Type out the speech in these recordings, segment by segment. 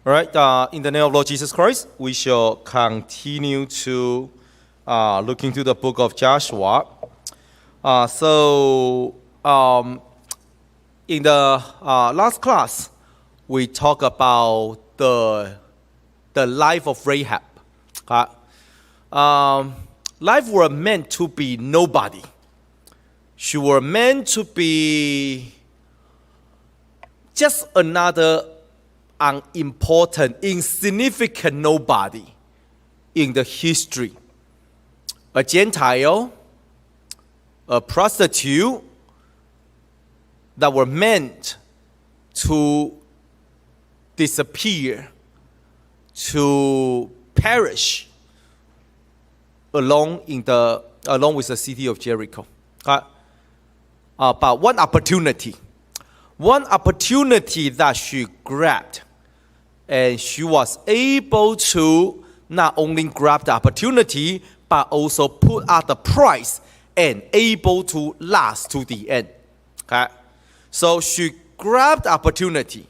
All right, in the name of Lord Jesus Christ, we shall continue to look into the book of Joshua. In the last class, we talked about the life of Rahab. Life were meant to be nobody. She were meant to be just another unimportant, insignificant nobody in the history. A Gentile, a prostitute that were meant to disappear, to perish along with the city of Jericho. But one opportunity that she grabbed, and she was able to not only grab the opportunity, but also put out the price and able to last to the end. So she grabbed the opportunity,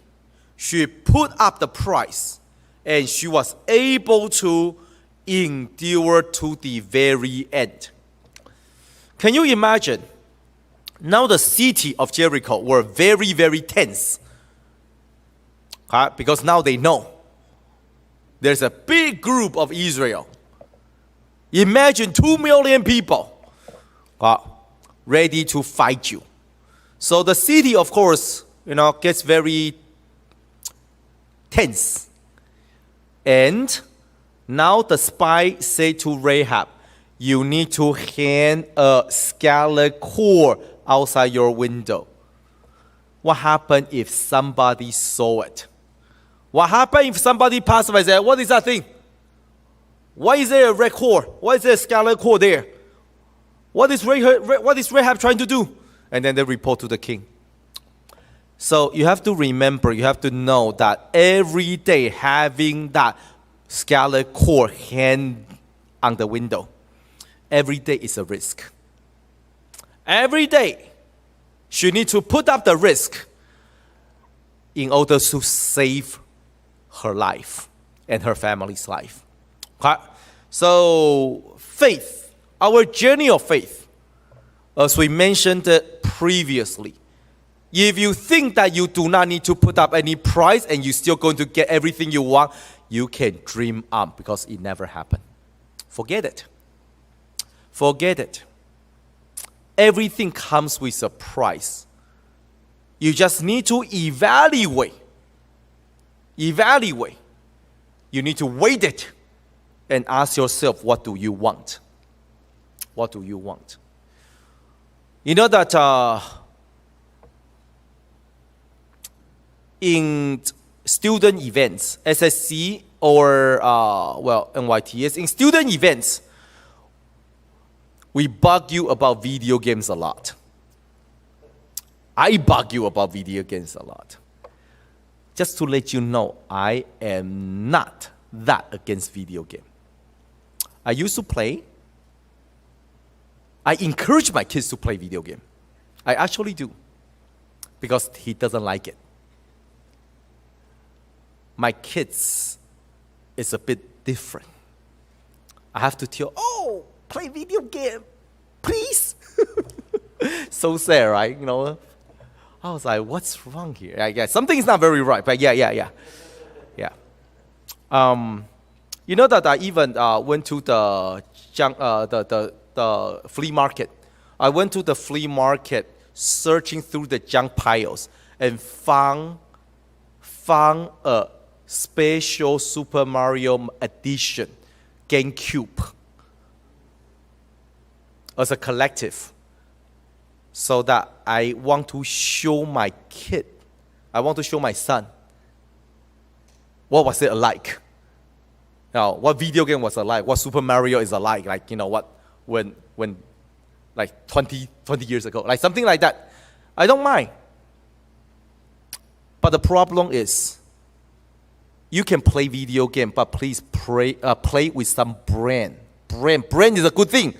she put up the price, and she was able to endure to the very end. Can you imagine? Now the city of Jericho were very, very tense. Because now they know there's a big group of Israel. Imagine 2 million people ready to fight you. So the city, of course, gets very tense. And now the spy say to Rahab, you need to hang a scarlet cord outside your window. What happened if somebody saw it? What happened if somebody passed by and said, what is that thing? Why is there a red cord? Why is there a scarlet cord there? What is Rahab trying to do? And then they report to the king. So you have to remember, you have to know that every day having that scarlet cord hang on the window, every day is a risk. Every day, she needs to put up the risk in order to save her life and her family's life. So faith, our journey of faith, as we mentioned previously, if you think that you do not need to put up any price and you're still going to get everything you want, you can dream up because it never happened. Forget it. Forget it. Everything comes with a price. You just need to evaluate. You need to weigh it and ask yourself, what do you want? What do you want? You know that in student events, SSC or NYTS, in student events, we bug you about video games a lot. I bug you about video games a lot. Just to let you know, I am not that against video game. I used to play. I encourage my kids to play video game. I actually do. Because he doesn't like it. My kids is a bit different. I have to tell, play video game, please. So sad, right? I was like, what's wrong here? I guess something is not very right, but yeah. You know that I even went to the flea market. I went to the flea market searching through the junk piles and found a special Super Mario edition GameCube as a collective. So that I want to show my kid, I want to show my son, what was it like? What video game was it like? What Super Mario is like? Like, when like 20 years ago, like something like that. I don't mind. But the problem is, you can play video game, but please play with some brand. Brand is a good thing.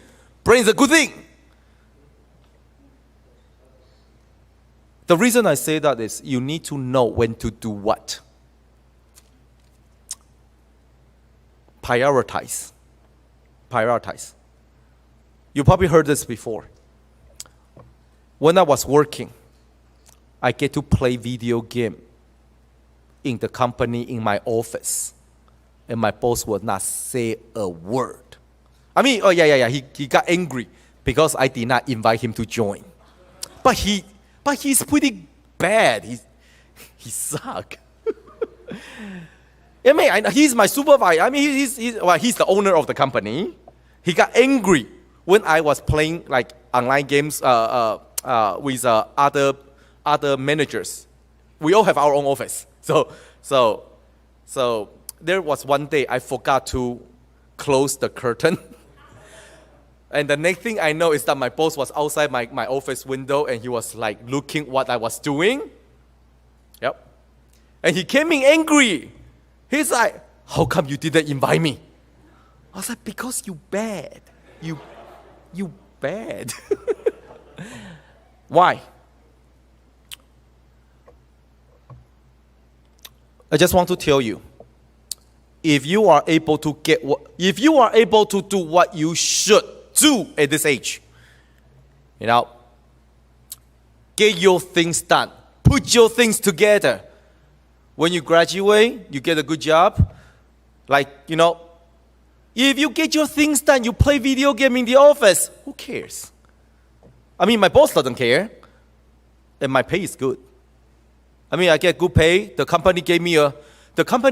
Brand is a good thing. The reason I say that is you need to know when to do what. Prioritize. Prioritize. You probably heard this before. When I was working, I get to play video game in the company, in my office. And my boss would not say a word. I mean, he got angry because I did not invite him to join. But he's pretty bad. He suck. I mean, he's my supervisor. I mean, he's the owner of the company. He got angry when I was playing like online games with other managers. We all have our own office. So there was one day I forgot to close the curtain. And the next thing I know is that my boss was outside my office window and he was like looking what I was doing. Yep. And he came in angry. He's like, how come you didn't invite me? I was like, because you bad. You bad. Why? I just want to tell you, if you are able to do what you should do at this age, get your things done, put your things together. When you graduate, you get a good job. Like, if you get your things done, you play video game in the office, who cares? I mean, my boss doesn't care, and my pay is good. I mean, I get good pay. The company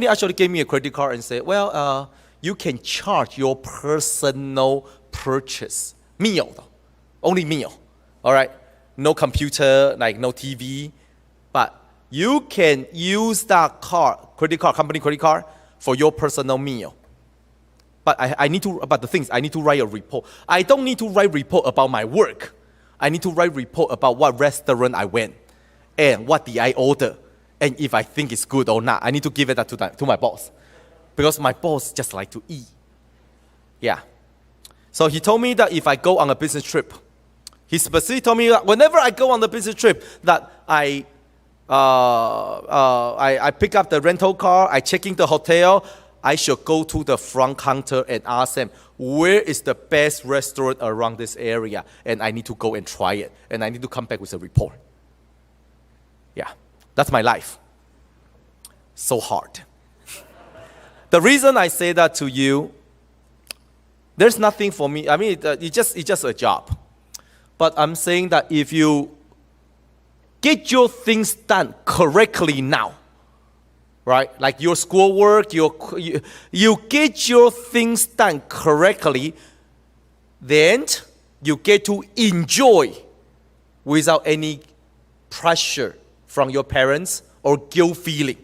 actually gave me a credit card and said, well, you can charge your personal purchase. Meal, only meal. All right? No computer, like no TV. But you can use that credit card, company credit card, for your personal meal. But I need to write a report. I don't need to write report about my work. I need to write report about what restaurant I went and what did I order, and if I think it's good or not. I need to give it to my boss, because my boss just like to eat. Yeah. So he told me that if I go on a business trip, he specifically told me that whenever I go on the business trip, that I pick up the rental car, I check in the hotel, I should go to the front counter and ask them, where is the best restaurant around this area? And I need to go and try it. And I need to come back with a report. Yeah, that's my life. So hard. The reason I say that to you, there's nothing for me. I mean, it's just a job. But I'm saying that if you get your things done correctly now, right? Like your schoolwork, you get your things done correctly, then you get to enjoy without any pressure from your parents or guilt feeling.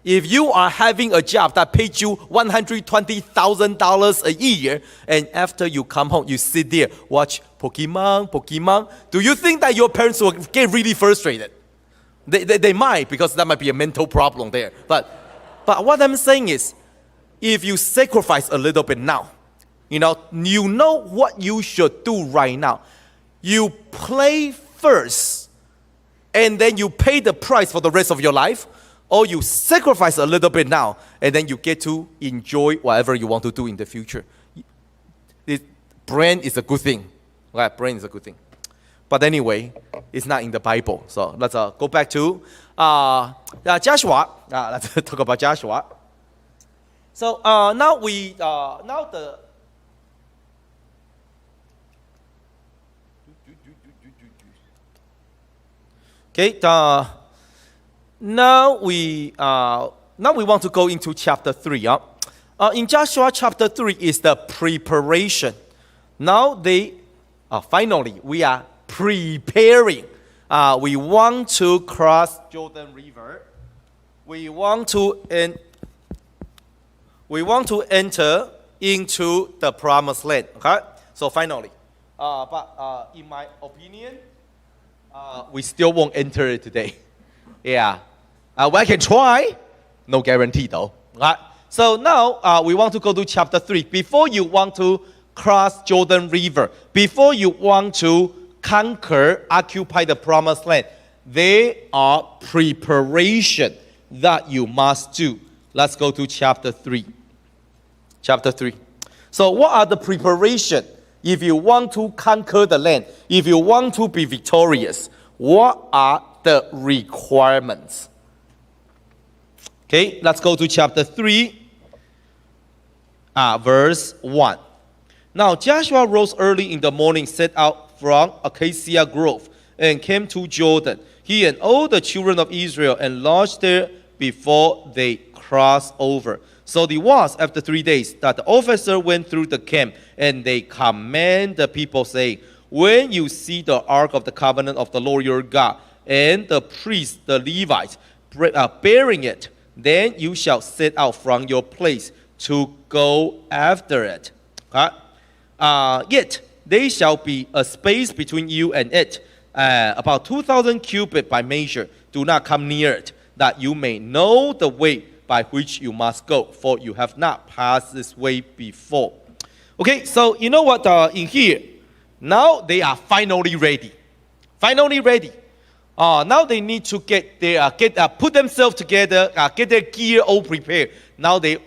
If you are having a job that pays you $120,000 a year, and after you come home, you sit there, watch Pokemon, do you think that your parents will get really frustrated? They might, because that might be a mental problem there. But what I'm saying is, if you sacrifice a little bit now, you know what you should do right now. You play first, and then you pay the price for the rest of your life, or you sacrifice a little bit now, and then you get to enjoy whatever you want to do in the future. Brain is a good thing. Right? Brain is a good thing. But anyway, it's not in the Bible. So let's go back to Joshua. Let's talk about Joshua. So now we want to go into chapter 3. In Joshua chapter 3 is the preparation. Now finally we are preparing. We want to cross Jordan River. We want to enter into the promised land. Okay, so finally, but in my opinion, we still won't enter it today. Yeah, I can try. No guarantee though. Right. So now we want to go to chapter 3. Before you want to cross Jordan River, before you want to conquer, occupy the promised land, there are preparation that you must do. Let's go to chapter 3. Chapter 3. So what are the preparation if you want to conquer the land, if you want to be victorious? What are the requirements? Okay, let's go to chapter 3, verse 1. Now Joshua rose early in the morning, set out from Acacia Grove, and came to Jordan, he and all the children of Israel, and lodged there before they crossed over. So it was after 3 days that the officer went through the camp, and they command the people, saying, when you see the ark of the covenant of the Lord your God, and the priests, the Levites, bearing it, then you shall set out from your place to go after it. Yet there shall be a space between you and it, about 2,000 cubits by measure. Do not come near it, that you may know the way by which you must go, for you have not passed this way before. Okay, so you know what, in here, now they are finally ready. Finally ready. Now they need to put themselves together, get their gear all prepared. Now they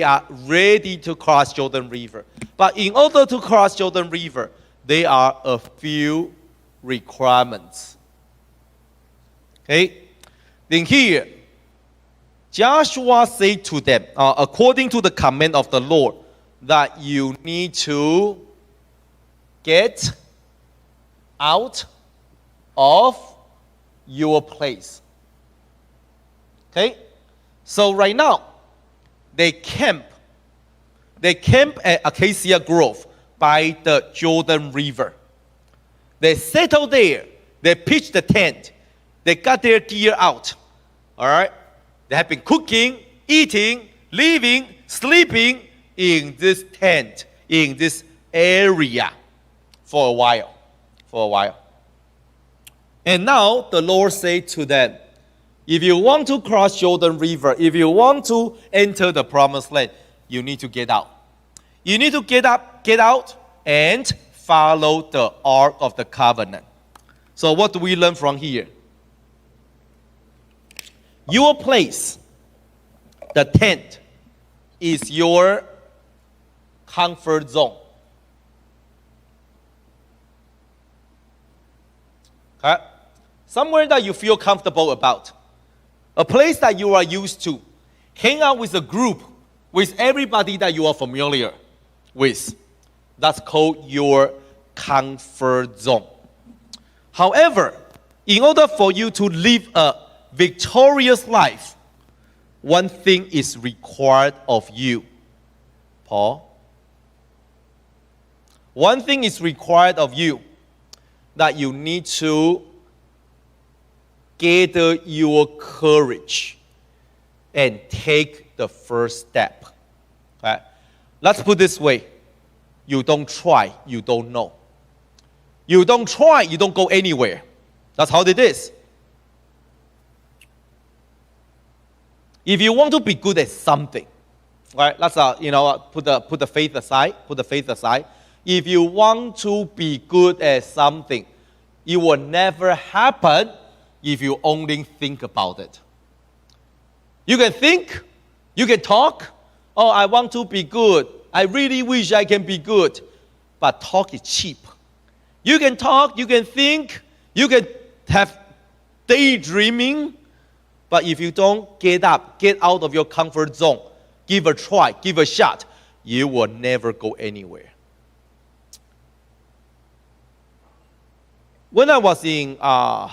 are ready to cross Jordan River. But in order to cross Jordan River, there are a few requirements. Okay? Then here, Joshua said to them, according to the command of the Lord, that you need to get out of your place. Okay? So right now, they camp at Acacia Grove by the Jordan River. They settle there. They pitch the tent. They got their gear out. All right? They have been cooking, eating, living, sleeping in this tent, in this area for a while. For a while. And now the Lord said to them, if you want to cross Jordan River, if you want to enter the promised land, you need to get out. You need to get out and follow the Ark of the Covenant. So what do we learn from here? Your place, the tent, is your comfort zone. Okay? Somewhere that you feel comfortable about. A place that you are used to. Hang out with a group, with everybody that you are familiar with. That's called your comfort zone. However, in order for you to live a victorious life, one thing is required of you. Paul? One thing is required of you, that you need to gather your courage and take the first step. Okay? Let's put it this way. You don't try, you don't know. You don't try, you don't go anywhere. That's how it is. If you want to be good at something, right? Let's put the faith aside. Put the faith aside. If you want to be good at something, it will never happen if you only think about it. You can think, you can talk. Oh, I want to be good. I really wish I can be good. But talk is cheap. You can talk, you can think, you can have daydreaming. But if you don't get up, get out of your comfort zone, give a try, give a shot, you will never go anywhere. When I was in my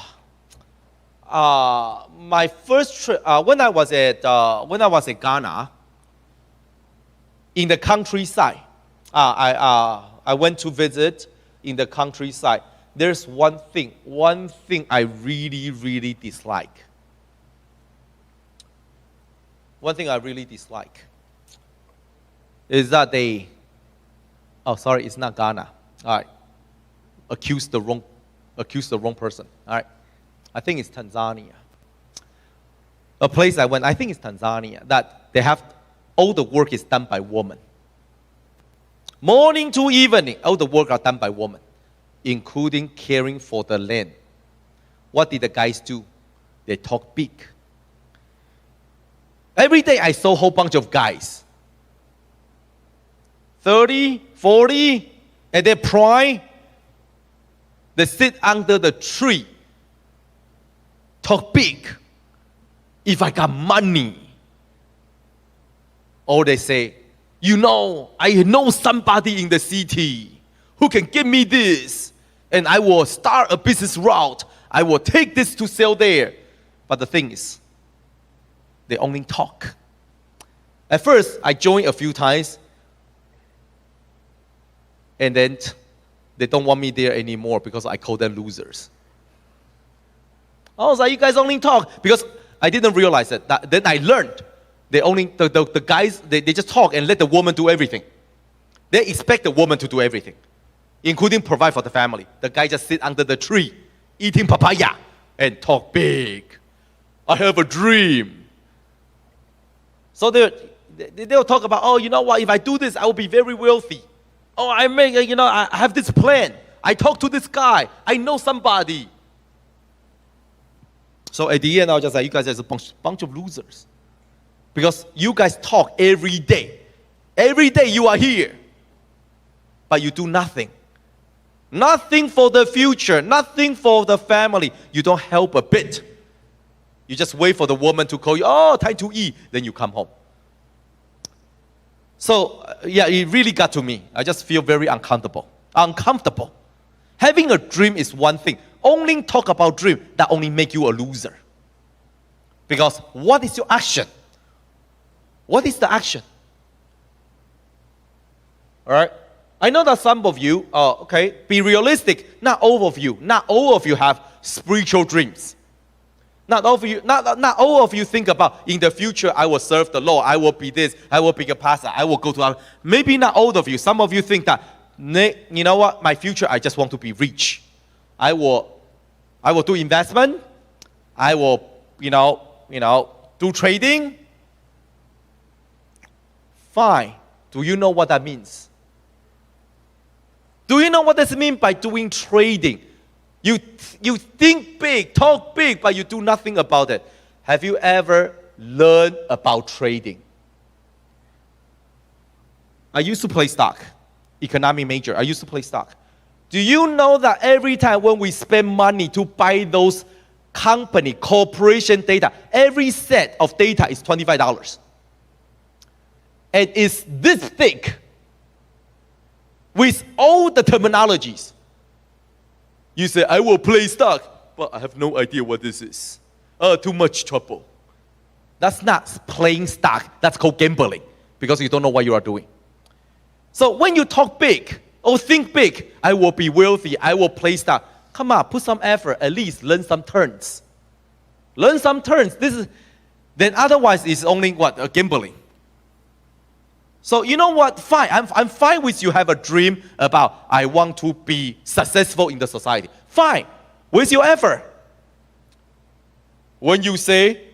first trip, when I was at Ghana, in the countryside, I went to visit in the countryside. There's one thing I really, really dislike. One thing I really dislike is that it's not Ghana. All right, accuse the wrong person. All right, I think it's Tanzania. A place I went, I think it's Tanzania, that they have all the work is done by women. Morning to evening, all the work are done by women, including caring for the land. What did the guys do? They talk big. Every day I saw a whole bunch of guys. 30, 40, at their prime, they sit under the tree, talk big. If I got money. Or they say, you know, I know somebody in the city who can give me this, and I will start a business route. I will take this to sell there. But the thing is, they only talk. At first, I joined a few times, and then they don't want me there anymore because I call them losers. I was like, you guys only talk. Because I didn't realize it. Then I learned. The guys, they just talk and let the woman do everything. They expect the woman to do everything, including provide for the family. The guy just sit under the tree, eating papaya, and talk big. I have a dream. So they'll talk about, oh, you know what, if I do this, I will be very wealthy. Oh, I have this plan. I talk to this guy. I know somebody. So at the end, I was just like, you guys are a bunch of losers. Because you guys talk every day. Every day you are here. But you do nothing. Nothing for the future. Nothing for the family. You don't help a bit. You just wait for the woman to call you, oh, time to eat. Then you come home. So, yeah, it really got to me. I just feel very uncomfortable. Having a dream is one thing. Only talk about dream, that only make you a loser. Because what is your action? What is the action? All right? I know that some of you, be realistic. Not all of you have spiritual dreams. Not all of you think about, in the future, I will serve the Lord. I will be this. I will be a pastor. I will go to... Maybe not all of you. Some of you think that, you know what? My future, I just want to be rich. I will do investment. I will, do trading. Fine. Do you know what that means? Do you know what this means by doing trading? You think big, talk big, but you do nothing about it. Have you ever learned about trading? I used to play stock. Economic major. I used to play stock. Do you know that every time when we spend money to buy those corporation data, every set of data is $25. And it's this thick with all the terminologies. You say, I will play stock, but I have no idea what this is. Too much trouble. That's not playing stock. That's called gambling because you don't know what you are doing. So when you talk big or think big, I will be wealthy, I will play stock. Come on, put some effort. At least learn some turns. Learn some turns. Then otherwise it's only what? Gambling. So you know what? Fine. I'm fine with you have a dream about I want to be successful in the society. Fine. With your effort. When you say,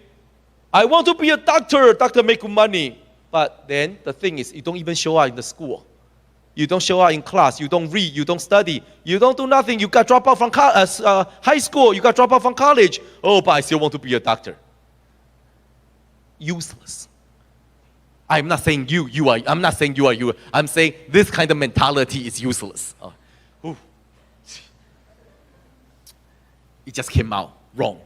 I want to be a doctor make money. But then the thing is, you don't even show up in the school. You don't show up in class. You don't read. You don't study. You don't do nothing. You got dropped out from high school. You got dropped out from college. Oh, but I still want to be a doctor. Useless. I'm not saying you are. I'm not saying you are you. I'm saying this kind of mentality is useless. It just came out wrong.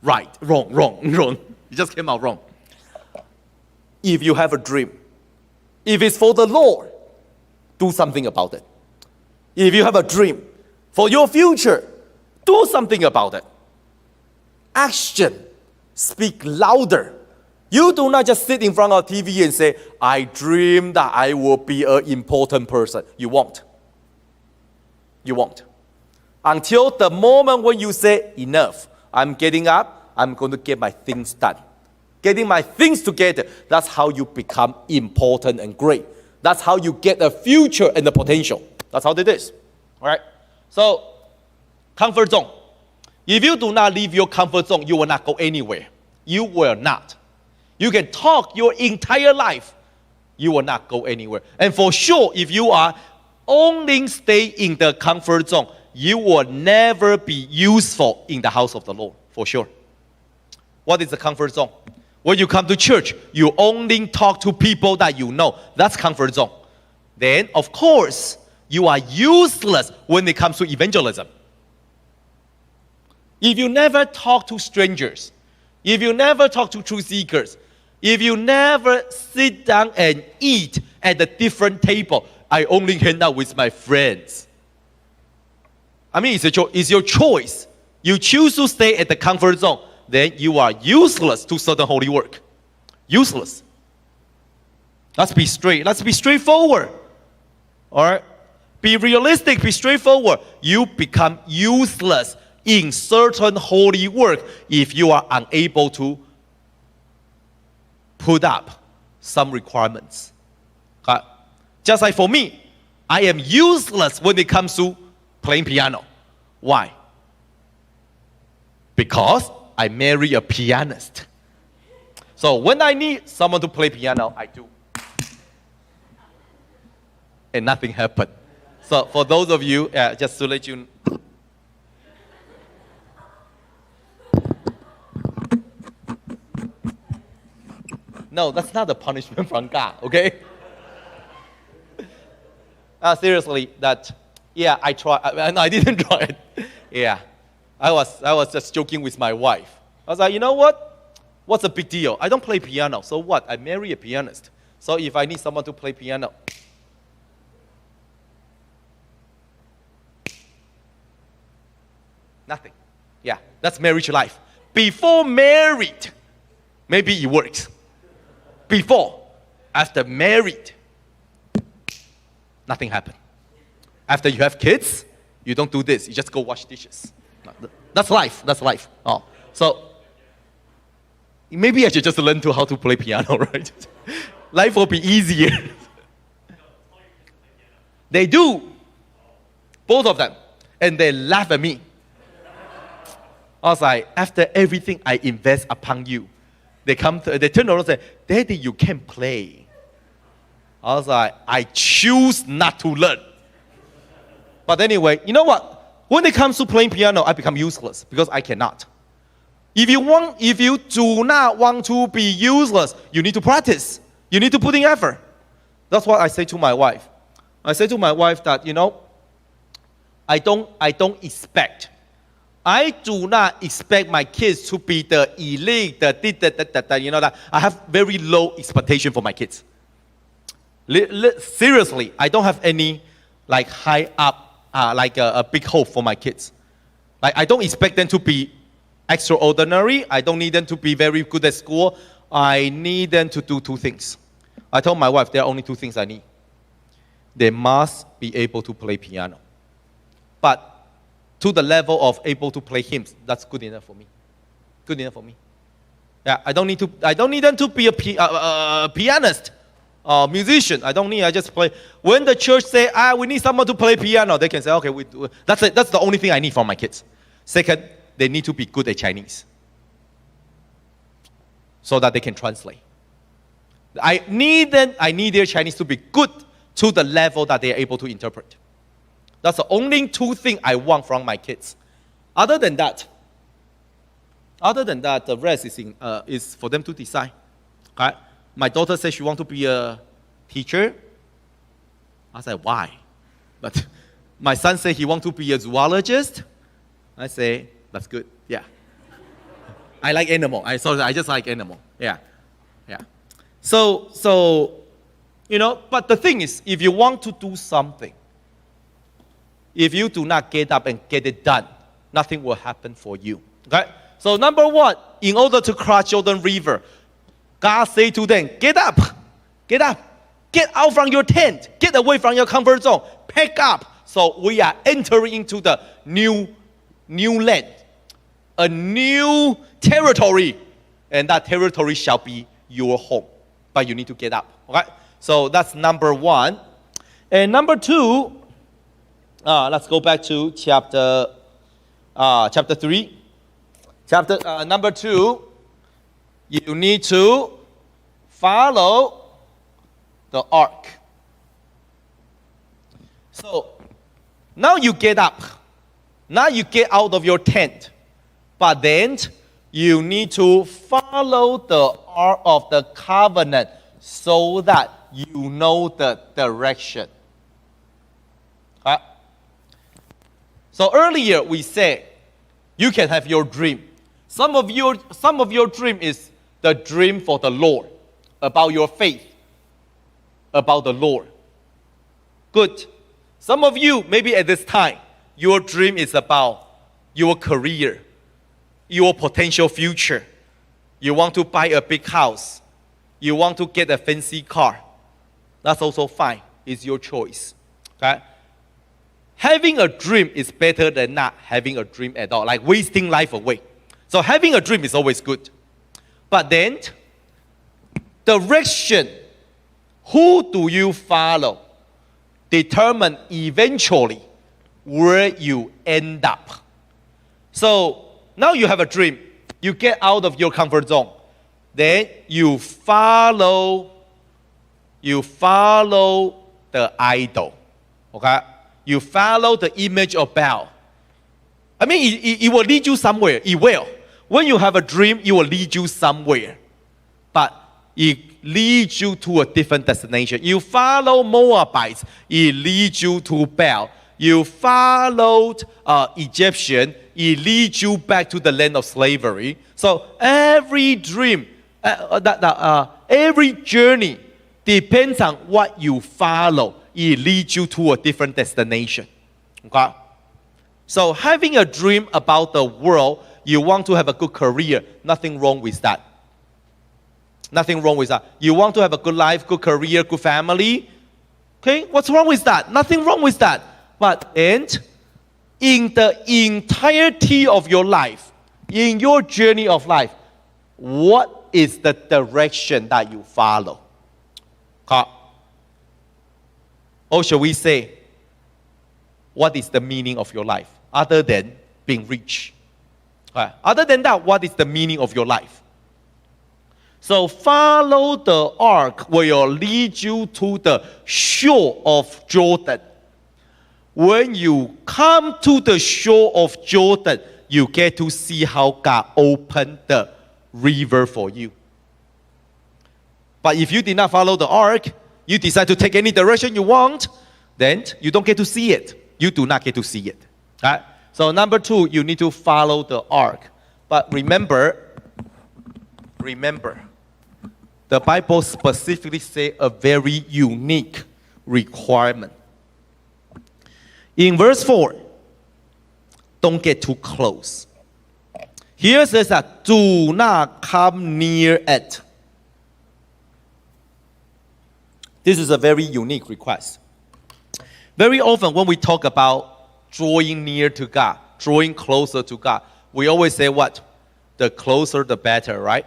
Right, wrong. It just came out wrong. If you have a dream, if it's for the Lord, do something about it. If you have a dream for your future, do something about it. Action. Speak louder. You do not just sit in front of TV and say, I dream that I will be an important person. You won't. You won't. Until the moment when you say, enough, I'm getting up, I'm going to get my things done. Getting my things together, that's how you become important and great. That's how you get a future and the potential. That's how it is. All right? So, comfort zone. If you do not leave your comfort zone, you will not go anywhere. You will not. You can talk your entire life. You will not go anywhere. And for sure, if you are only stay in the comfort zone, you will never be useful in the house of the Lord. For sure. What is the comfort zone? When you come to church, you only talk to people that you know. That's comfort zone. Then, of course, you are useless when it comes to evangelism. If you never talk to strangers, if you never talk to truth seekers, if you never sit down and eat at a different table, I only hang out with my friends. I mean, it's your choice. You choose to stay at the comfort zone, then you are useless to certain holy work. Useless. Let's be straight. Let's be straightforward. All right? Be realistic. Be straightforward. You become useless in certain holy work if you are unable to put up some requirements. Okay? Just like for me, I am useless when it comes to playing piano. Why? Because I marry a pianist. So when I need someone to play piano, I do. And nothing happened. So for those of you, just to let you know, no, that's not a punishment from God, okay? Seriously, I tried. I didn't try it. Yeah, I was just joking with my wife. I was like, you know what? What's the big deal? I don't play piano, so what? I marry a pianist. So if I need someone to play piano, nothing. Yeah, that's marriage life. Before married, maybe it works. Before, after married, nothing happened. After you have kids, you don't do this. You just go wash dishes. That's life. That's life. Oh, so maybe I should just learn how to play piano, right? Life will be easier. They do, both of them, and they laugh at me. I was like, after everything I invest upon you, they turn around and say, Daddy, you can't play. I was like, I choose not to learn. But anyway, you know what? When it comes to playing piano, I become useless because I cannot. If you do not want to be useless, you need to practice. You need to put in effort. That's what I say to my wife. I say to my wife that, I don't expect. I do not expect my kids to be the elite, that I have very low expectation for my kids. Seriously, I don't have any high up, a big hope for my kids. I don't expect them to be extraordinary. I don't need them to be very good at school. I need them to do two things. I told my wife there are only two things I need. They must be able to play piano. But to the level of able to play hymns, that's good enough for me. Good enough for me. Yeah, I don't need them to be a pianist or musician. I just play. When the church say, we need someone to play piano, they can say, okay, we do it. That's the only thing I need from my kids. Second, they need to be good at Chinese so that they can translate. I need their Chinese to be good to the level that they are able to interpret. That's the only two things I want from my kids. Other than that, the rest is for them to decide. Okay? My daughter says she wants to be a teacher. I said, why? But my son said he wants to be a zoologist. I say, that's good. Yeah. I like animal. I just like animal. Yeah. Yeah. So but the thing is, if you want to do something, if you do not get up and get it done, nothing will happen for you. Okay? So number one, in order to cross Jordan River, God say to them, get up, get out from your tent, get away from your comfort zone, pack up. So we are entering into the new land, a new territory, and that territory shall be your home. But you need to get up. Okay? So that's number one. And number two, let's go back to chapter 3. Number 2, you need to follow the ark. So now you get up. Now you get out of your tent. But then You need to follow the Ark of the Covenant so that you know the direction. So earlier we said you can have your dream. Some of your dream is the dream for the Lord, about your faith, about the Lord. Good. Some of you, maybe at this time, your dream is about your career, your potential future. You want to buy a big house. You want to get a fancy car. That's also fine. It's your choice. Okay? Having a dream is better than not having a dream at all, like wasting life away. So having a dream is always good. But then, direction, who do you follow, determine eventually where you end up. So now you have a dream. You get out of your comfort zone. Then you follow the idol. Okay? You follow the image of Baal. I mean, it will lead you somewhere. It will. When you have a dream, it will lead you somewhere. But it leads you to a different destination. You follow Moabites, it leads you to Baal. You followed Egyptian, it leads you back to the land of slavery. So every dream, every journey depends on what you follow. It leads you to a different destination. Okay? So having a dream about the world, you want to have a good career, nothing wrong with that. Nothing wrong with that. You want to have a good life, good career, good family. Okay, what's wrong with that? Nothing wrong with that. But in the entirety of your life, in your journey of life, what is the direction that you follow? Okay. Or shall we say, what is the meaning of your life other than being rich? Okay. Other than that, what is the meaning of your life? So follow the ark will lead you to the shore of Jordan. When you come to the shore of Jordan, you get to see how God opened the river for you. But if you did not follow the ark, you decide to take any direction you want, then you don't get to see it. You do not get to see it. Right? So number 2, you need to follow the ark. But remember, the Bible specifically says a very unique requirement. In verse 4, don't get too close. Here it says that do not come near it. This is a very unique request. Very often when we talk about drawing near to God, drawing closer to God, we always say what? The closer the better, right?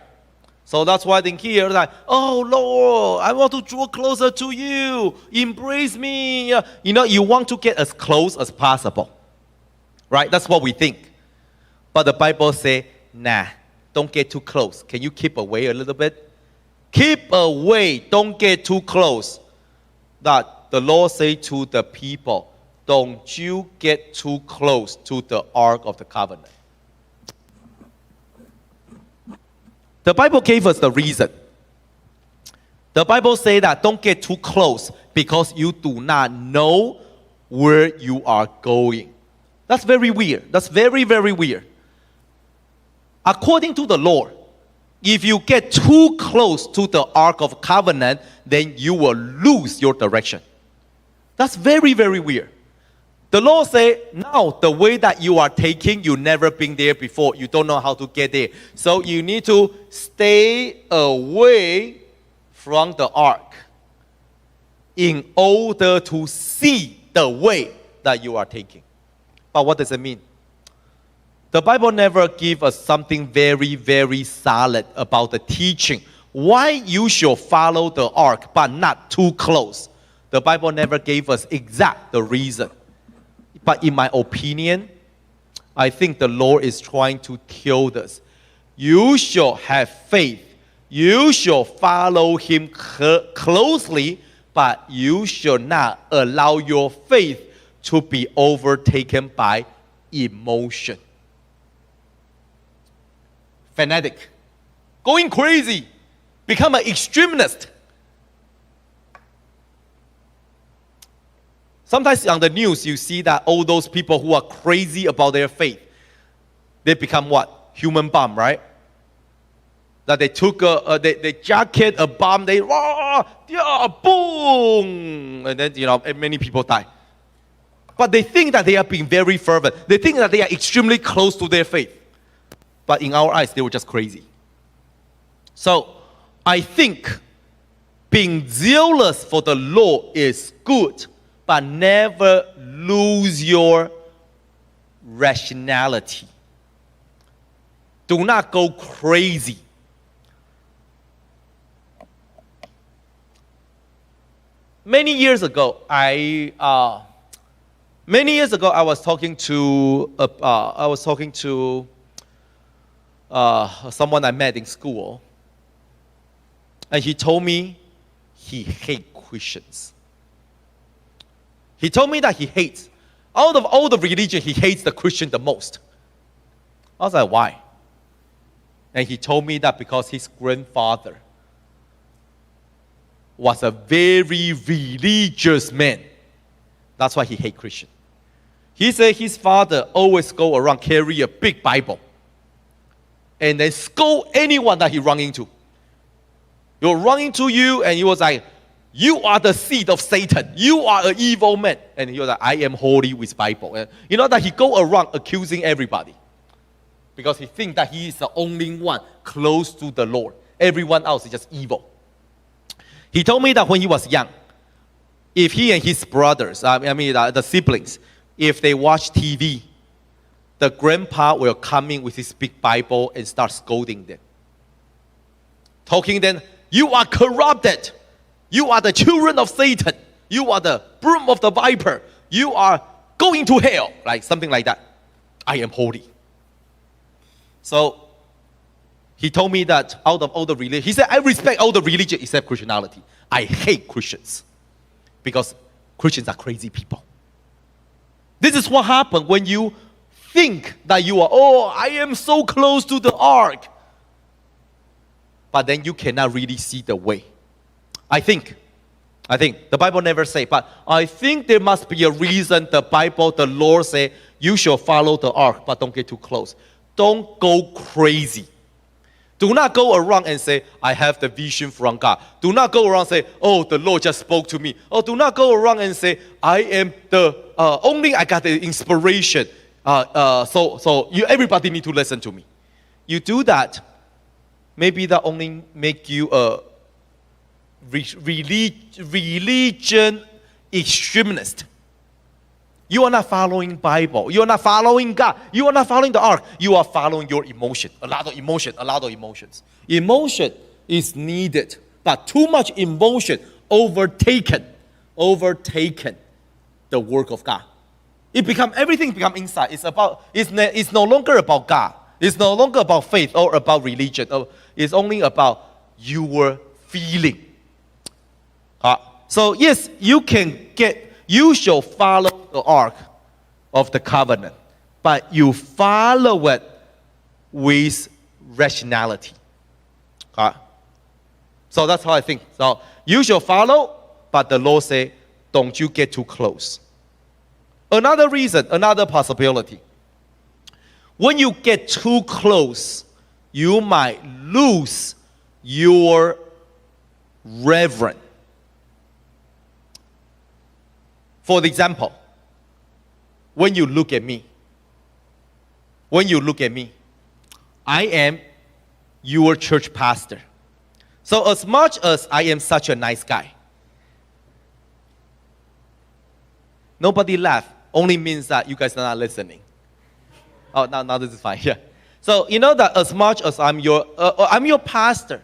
So that's why in here, like, oh Lord, I want to draw closer to you. Embrace me. You know, you want to get as close as possible. Right? That's what we think. But the Bible says, nah, don't get too close. Can you keep away a little bit? Keep away. Don't get too close. That the Lord say to the people, don't you get too close to the Ark of the Covenant. The Bible gave us the reason. The Bible says that don't get too close because you do not know where you are going. That's very weird. That's very, very weird. According to the Lord, if you get too close to the Ark of Covenant, then you will lose your direction. That's very, very weird. The Lord said, now the way that you are taking, you've never been there before. You don't know how to get there. So you need to stay away from the ark in order to see the way that you are taking. But what does it mean? The Bible never gives us something very, very solid about the teaching. Why you should follow the ark, but not too close. The Bible never gave us exact the reason. But in my opinion, I think the Lord is trying to tell us, you shall have faith. You shall follow Him closely, but you shall not allow your faith to be overtaken by emotion. fanatic, going crazy, become an extremist. Sometimes on the news, you see that all those people who are crazy about their faith, they become what? Human bomb, right? That they took they jacket a bomb, they boom, and then many people die. But they think that they are being very fervent. They think that they are extremely close to their faith. But in our eyes, they were just crazy. So I think being zealous for the Lord is good, but never lose your rationality. Do not go crazy. Many years ago, I was talking to someone I met in school, and he told me he hates Christians. He told me that he hates, out of all the religion, he hates the Christian the most. I was like, why? And he told me that because his grandfather was a very religious man. That's why he hates Christians. He said his father always go around carry a big Bible and then scold anyone that he run into. He'll run into you and he was like, you are the seed of Satan. You are an evil man. And he was like, I am holy with Bible. And you know that he go around accusing everybody because he thinks that he is the only one close to the Lord. Everyone else is just evil. He told me that when he was young, if he and his brothers, the siblings, if they watch TV, the grandpa will come in with his big Bible and start scolding them. Talking them, you are corrupted. You are the children of Satan. You are the brood of the viper. You are going to hell. Like something like that. I am holy. So, he told me that out of all the religion, he said, I respect all the religion except Christianity. I hate Christians because Christians are crazy people. This is what happens when you think that you are, I am so close to the ark. But then you cannot really see the way. I think, the Bible never say, but I think there must be a reason the Lord say, you shall follow the ark, but don't get too close. Don't go crazy. Do not go around and say, I have the vision from God. Do not go around and say, the Lord just spoke to me. Or do not go around and say, I am only I got the inspiration. So everybody need to listen to me. You do that, maybe that only make you a religion extremist. You are not following Bible. You are not following God. You are not following the ark. You are following your emotion. A lot of emotions. Emotion is needed, but too much emotion overtaken the work of God. Everything become inside. It's no longer about God. It's no longer about faith or about religion. It's only about your feeling. So yes, you shall follow the ark of the covenant, but you follow it with rationality. So that's how I think. So you shall follow, but the Lord say, don't you get too close. Another reason, another possibility. When you get too close, you might lose your reverence. For example, when you look at me, I am your church pastor. So as much as I am such a nice guy, nobody laugh, only means that you guys are not listening. Oh, now this is fine. Yeah. So you know that as much as I'm your pastor,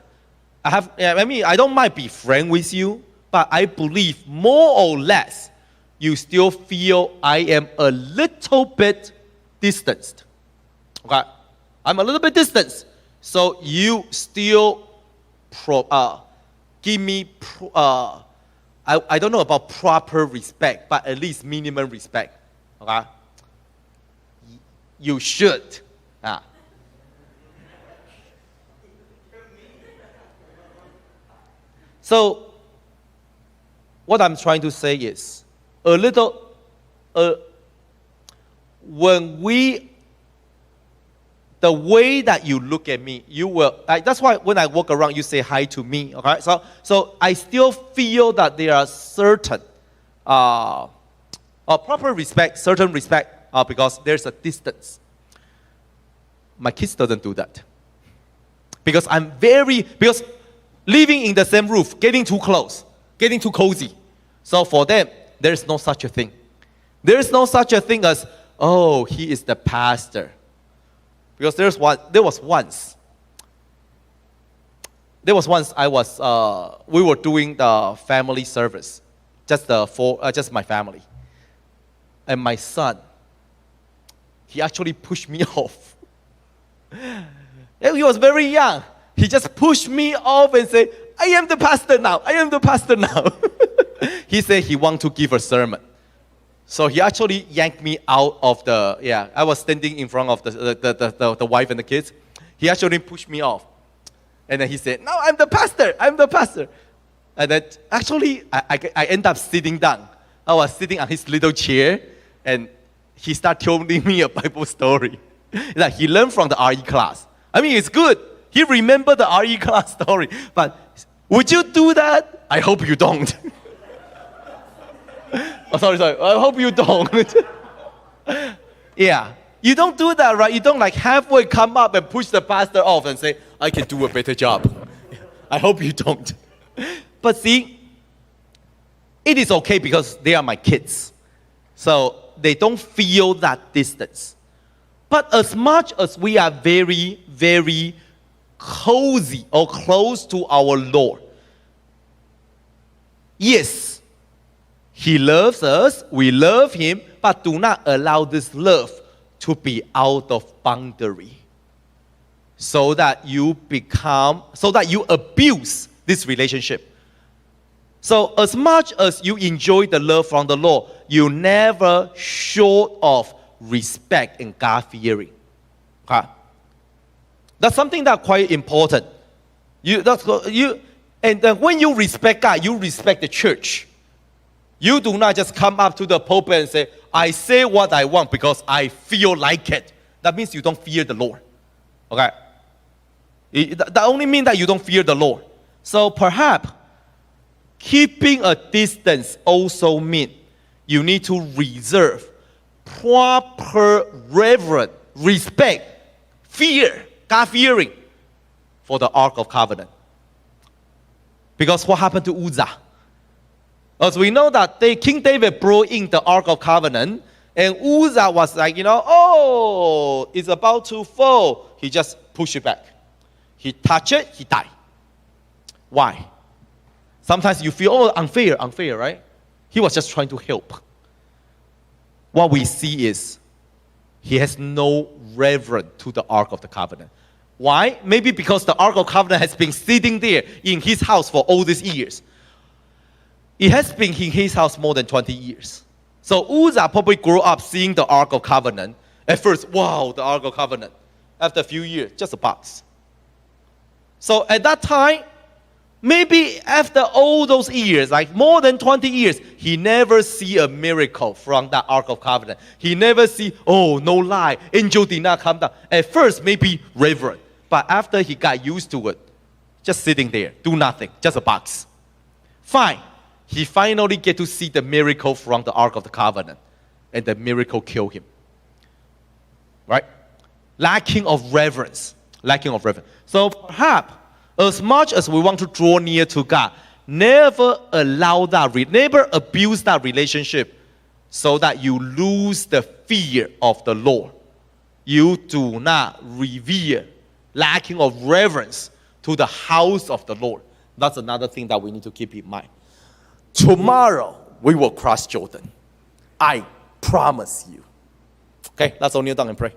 I don't mind be friend with you, but I believe more or less you still feel I am a little bit distanced. Okay? I'm a little bit distanced. So you still give me, I don't know about proper respect, but at least minimum respect. Okay? You should. So, what I'm trying to say is, the way that you look at me, you will, that's why when I walk around, you say hi to me, okay? So I still feel that there are certain, proper respect, certain respect, because there's a distance. My kids doesn't do that. Because because living in the same roof, getting too close, getting too cozy. So for them, there's no such a thing. There's no such a thing as, oh, he is the pastor. Because there was once we were doing the family service, just my family. And my son, he actually pushed me off. And he was very young. He just pushed me off and said, I am the pastor now. I am the pastor now. He said he wants to give a sermon. So he actually yanked me out of I was standing in front of the wife and the kids. He actually pushed me off. And then he said, no, I'm the pastor. I'm the pastor. And then actually, I ended up sitting down. I was sitting on his little chair, and he started telling me a Bible story that he learned from the RE class. I mean, it's good. He remembered the RE class story. But would you do that? I hope you don't. Oh, sorry. I hope you don't. Yeah. You don't do that, right? You don't like halfway come up and push the pastor off and say, I can do a better job. I hope you don't. But see, it is okay because they are my kids. So they don't feel that distance. But as much as we are very, very cozy or close to our Lord, yes, He loves us, we love Him, but do not allow this love to be out of boundary. So that you abuse this relationship. So as much as you enjoy the love from the Lord, you never short of respect and God-fearing. Okay? That's something that's quite important. And then when you respect God, you respect the church. You do not just come up to the pulpit and say, I say what I want because I feel like it. That means you don't fear the Lord. Okay? That only means that you don't fear the Lord. So perhaps keeping a distance also means you need to reserve proper reverence, respect, fear, God-fearing for the Ark of Covenant. Because what happened to Uzzah? As we know that King David brought in the Ark of Covenant, and Uzzah was like, it's about to fall. He just pushed it back. He touched it, he died. Why? Sometimes you feel, unfair, right? He was just trying to help. What we see is he has no reverence to the Ark of the Covenant. Why? Maybe because the Ark of Covenant has been sitting there in his house for all these years. It has been in his house more than 20 years. So Uzzah probably grew up seeing the Ark of Covenant. At first, wow, the Ark of Covenant. After a few years, just a box. So at that time, maybe after all those years, like more than 20 years, he never see a miracle from that Ark of Covenant. He never see, oh, no lie, angel did not come down. At first, maybe reverent. But after he got used to it, just sitting there, do nothing, just a box. Fine. He finally get to see the miracle from the Ark of the Covenant. And the miracle killed him. Right? Lacking of reverence. So perhaps, as much as we want to draw near to God, never abuse that relationship so that you lose the fear of the Lord. You do not revere, lacking of reverence to the house of the Lord. That's another thing that we need to keep in mind. Tomorrow, we will cross Jordan. I promise you. Okay, let's all kneel down and pray.